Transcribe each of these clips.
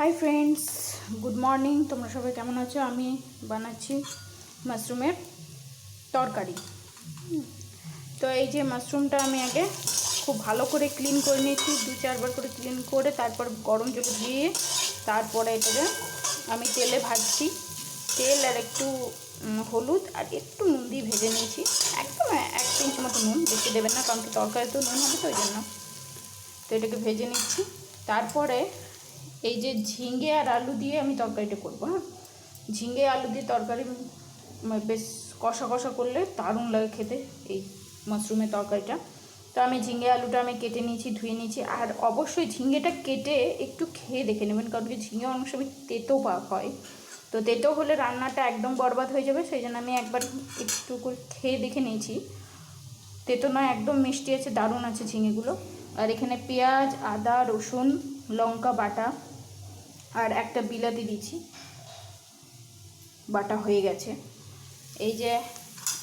Hi friends, good morning. তোমরা সবাই কেমন আছো? আমি বানাচ্ছি মাশরুমের তরকারি। তো এই যে মাশরুমটা আমি আগে খুব ভালো করে ক্লিন করে নিয়েছি, 2-4 বার করে ক্লিন করে তারপর গরম জলে ধুয়ে তারপরে এটাকে আমি তেলে ভাজছি। তেল আর একটু হলুদ আর একটু নুন দিয়ে ভেজে নিয়েছি। একদম 1 পিঞ্চ মতো নুন, বেশি দেবেন না, কারণ কি তরকারি তো নুন হবে, তো ওই জন্য। তো এটাকে ভেজে নিচ্ছি। তারপরে এই যে ঝিঙে আর আলু দিয়ে আমি তরকারিটা করবো। হ্যাঁ, ঝিঙে আলু দিয়ে তরকারি বেশ কষা কষা করলে দারুণ লাগে খেতে এই মাশরুমের তরকারিটা। তো আমি ঝিঙে আলুটা আমি কেটে নিয়েছি, ধুয়ে নিয়েছি। আর অবশ্যই ঝিঙেটা কেটে একটু খেয়ে দেখে নেবেন, কারণ কি ঝিঙে অনেক সময় তেতো হয়। তো তেতো হলে রান্নাটা একদম বরবাদ হয়ে যাবে, সেই জন্য আমি একবার একটু করে খেয়ে দেখে নিয়েছি। তেতো নয়, একদম মিষ্টি আছে, দারুণ আছে ঝিঙেগুলো। আর এখানে পেঁয়াজ, আদা, রসুন, লঙ্কা বাটা আর একটা বিলাতি দিচ্ছি, বাটা হয়ে গেছে। এই যে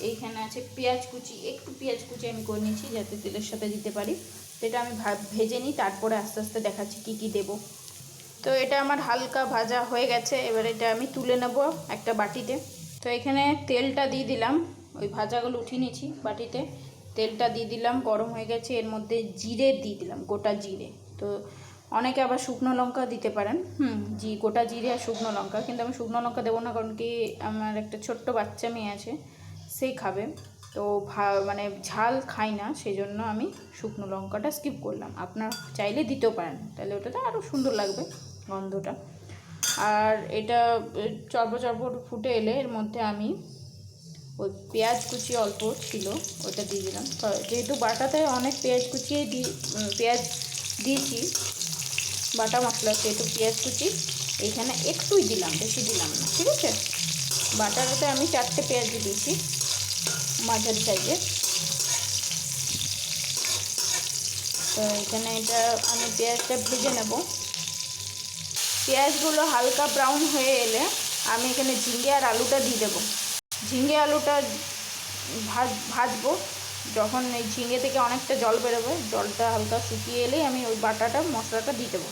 এইখানে আছে পেঁয়াজ কুচি, একটু পেঁয়াজ কুচি আমি করে নিয়েছি যাতে তেলের সাথে দিতে পারি। তো এটা আমি ভেজে নিই, তারপরে আস্তে আস্তে দেখাচ্ছি কি কি দেব। তো এটা আমার হালকা ভাজা হয়ে গেছে, এবার এটা আমি তুলে নেব একটা বাটিতে। তো এখানে তেলটা দিয়ে দিলাম, ওই ভাজাগুলো উঠিয়ে নিয়েছি বাটিতে। তেলটা দিয়ে দিলাম, গরম হয়ে গেছে। এর মধ্যে জিরে দিয়ে দিলাম, গোটা জিরে। তো অনেকে আবার শুকনো লঙ্কা দিতে পারেন, গোটা জিরে আর শুকনো লঙ্কা। কিন্তু আমি শুকনো লঙ্কা দেবো না, কারণ কি আমার একটা ছোট্ট বাচ্চা মেয়ে আছে, সে খাবে। তো মানে ঝাল খাই না, সেই জন্য আমি শুকনো লঙ্কাটা স্কিপ করলাম। আপনার চাইলে দিতেও পারেন, তাহলে ওটাতে আরও সুন্দর লাগবে গন্ধটা। আর এটা চর্বো চর্বো ফুটে এলে এর মধ্যে আমি ওই পেঁয়াজ কুচি অল্প ছিল ওটা দিয়ে দিলাম। যেহেতু বাটাতে অনেক পেঁয়াজ কুচিয়ে পেঁয়াজ দিয়েছি বাটা মশলা, সেহেতু পেঁয়াজ কুচি এইখানে একটুই দিলাম, বেশি দিলাম না, ঠিক আছে। বাটাটাতে আমি 4টে পেঁয়াজ দিয়েছি, মাঝারি সাইজের। তো এখানে এটা আমি পেঁয়াজটা ভেজে নেব। পেঁয়াজগুলো হালকা ব্রাউন হয়ে এলে আমি এখানে ঝিঙে আর আলুটা দিয়ে দেবো। ঝিঙে আলুটা ভাজবো। যখন এই ঝিঙে থেকে অনেকটা জল বেরোবে, জলটা হালকা শুকিয়ে এলেই আমি ওই বাটাটা মশলাটা দিয়ে দেবো।